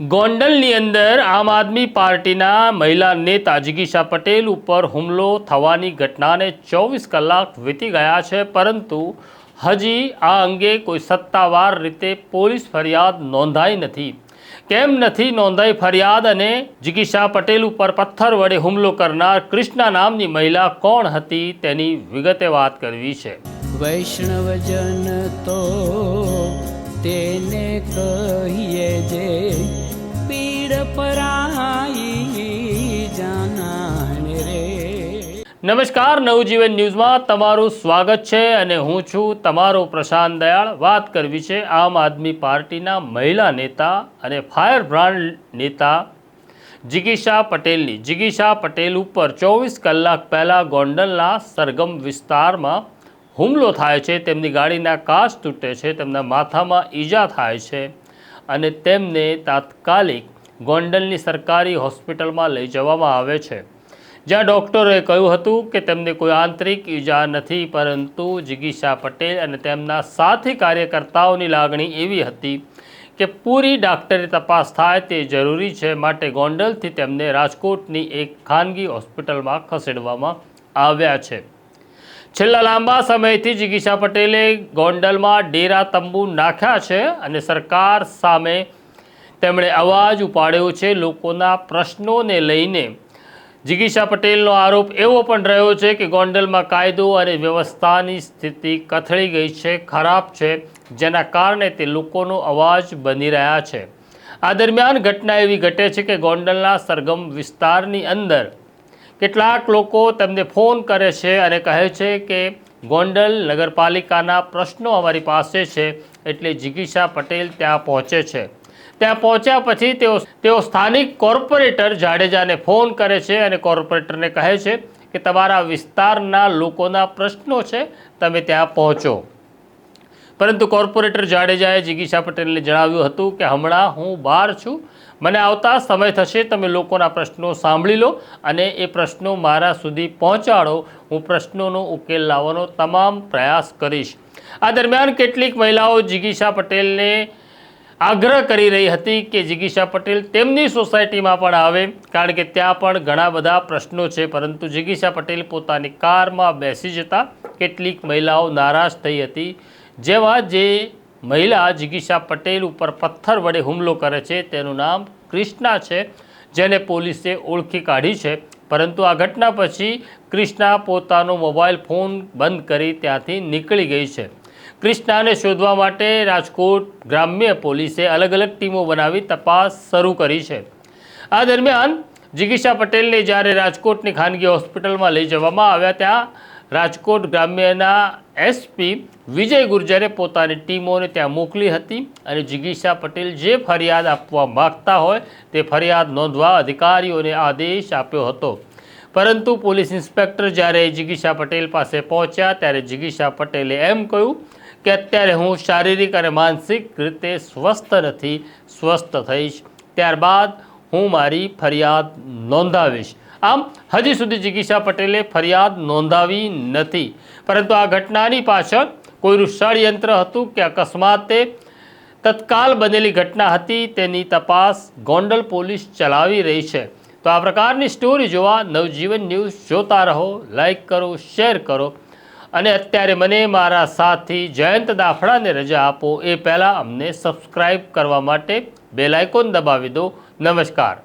ગોંડલની અંદર આમ આદમી પાર્ટીના મહિલા નેતા જિગીશા પટેલ ઉપર હુમલો થવાની ઘટનાને 24 કલાક વીતી ગયા છે, પરંતુ હજી આ અંગે કોઈ સત્તાવાર રીતે પોલીસ ફરિયાદ નોંધાઈ નથી. કેમ નથી નોંધાઈ ફરિયાદ અને જિગીશા પટેલ ઉપર પથ્થર વડે હુમલો કરનાર કૃષ્ણા નામની મહિલા કોણ હતી તેની વિગતે વાત કરવી છે. વૈષ્ણવજન તો તેને કહીએ જે પીડ પરાઈ જાનાને રે. નમસ્કાર, નવજીવન ન્યૂઝમાં તમારું સ્વાગત છે અને હું છું તમારો પ્રશાંત દયાળ. વાત કરવી છે આમ આદમી પાર્ટીના મહિલા નેતા અને ફાયર બ્રાન્ડ નેતા જિગીશા પટેલની. જિગીશા પટેલ ઉપર 24 કલાક પહેલાં ગોંડલના સરગમ વિસ્તારમાં હુમલો થાય છે. તેમની ગાડીના કાચ તૂટે છે, તેમના માથામાં ઈજા થાય છે અને તેમને તાત્કાલિક ગોંડલની સરકારી હોસ્પિટલમાં લઈ જવામાં આવે છે, જ્યાં ડૉક્ટરોએ કહ્યું હતું કે તેમને કોઈ આંતરિક ઈજા નથી, પરંતુ જિગીશા પટેલ અને તેમના સાથી કાર્યકર્તાઓની લાગણી એવી હતી કે પૂરી ડાક્ટરી તપાસ થાય તે જરૂરી છે, માટે ગોંડલથી તેમને રાજકોટની એક ખાનગી હોસ્પિટલમાં ખસેડવામાં આવ્યા છે. છેલ્લા લાંબા સમયથી જિગીશા પટેલે ગોંડલમાં ડેરા તંબુ નાખ્યા છે અને સરકાર સામે તેમણે અવાજ ઉપાડ્યો છે. લોકોના પ્રશ્નોને લઈને જિગીશા પટેલનો આરોપ એવો પણ રહ્યો છે કે ગોંડલમાં કાયદો અને વ્યવસ્થાની સ્થિતિ કથળી ગઈ છે, ખરાબ છે, જેના કારણે તે લોકોનો અવાજ બની રહ્યા છે. આ દરમિયાન ઘટના એવી ઘટે છે કે ગોંડલના સરગમ વિસ્તારની અંદર કેટલાક લોકો તેમને ફોન કરે છે અને કહે છે કે ગોંડલ નગરપાલિકાના પ્રશ્નો અમારી પાસે છે, એટલે જિગીશા પટેલ ત્યાં પહોંચે છે. ત્યાં પહોંચ્યા પછી તેઓ સ્થાનિક કોર્પોરેટર જાડેજાને ફોન કરે છે અને કોર્પોરેટરને કહે છે કે તમારા વિસ્તારના લોકોના પ્રશ્નો છે, તમે ત્યાં પહોંચો. પરંતુ કોર્પોરેટર જાડેજાએ જિગીશા પટેલને જણાવ્યું હતું કે હમણાં હું બહાર છું, મને આવતા સમય થશે, તમે લોકોના પ્રશ્નો સાંભળી લો અને એ પ્રશ્નો મારા સુધી પહોંચાડો. હું પ્રશ્નોનો ઉકેલ લાવવાનો તમામ પ્રયાસ કરીશ. આ દરમિયાન કેટલીક મહિલાઓ જિગીશા પટેલને આગ્રહ કરી રહી હતી કે જિગીશા પટેલ તેમની સોસાયટીમાં પણ આવે, કારણ કે ત્યાં પણ ઘણા બધા પ્રશ્નો છે, પરંતુ જિગીશા પટેલ પોતાની કારમાં બેસી જતા કેટલીક મહિલાઓ નારાજ થઈ હતી. જેમાં જે મહિલા જિગીશા પટેલ ઉપર પથ્થર વડે હુમલો કરે છે તેનું નામ કૃષ્ણા છે, જેને પોલીસે ઓળખી કાઢી છે. પરંતુ આ ઘટના પછી કૃષ્ણા પોતાનો મોબાઈલ ફોન બંધ કરી ત્યાંથી નીકળી ગઈ છે. કૃષ્ણાને શોધવા માટે રાજકોટ ગ્રામ્ય પોલીસે અલગ અલગ ટીમો બનાવી તપાસ શરૂ કરી છે. આ દરમિયાન જિગીશા પટેલને જ્યારે રાજકોટની ખાનગી હોસ્પિટલમાં લઈ જવામાં આવ્યા, ત્યાં રાજકોટ ગ્રામ્યના એસપી વિજય ગુર્જરે પોતાની ટીમોને ત્યાં મોકલી હતી અને જિગીશા પટેલ જે ફરિયાદ આપવા માગતા હોય તે ફરિયાદ નોંધવા અધિકારીઓને આદેશ આપ્યો હતો. પરંતુ પોલીસ ઇન્સ્પેક્ટર જ્યારે જિગીશા પટેલ પાસે પહોંચ્યા ત્યારે જિગીશા પટેલે એમ કહ્યું કે અત્યારે હું શારીરિક અને માનસિક રીતે સ્વસ્થ નથી, સ્વસ્થ થઈશ ત્યારબાદ હું મારી ફરિયાદ નોંધાવીશ. આમ હજી સુધી જિગીશા પટેલે ફરિયાદ નોંધાવી નથી, પરંતુ આ ઘટનાની પાછળ કોઈનું ષડયંત્ર હતું કે અકસ્માતે તત્કાલ બનેલી ઘટના હતી તેની તપાસ ગોંડલ પોલીસ ચલાવી રહી છે. તો આ પ્રકારની સ્ટોરી જોવા નવજીવન ન્યૂઝ જોતા રહો, લાઈક કરો, શેર કરો અને અત્યારે મને મારા સાથી જયંત દાફડાને રજા આપો એ પહેલાં અમને સબસ્ક્રાઈબ કરવા માટે બેલ આઇકોન દબાવી દો. નમસ્કાર.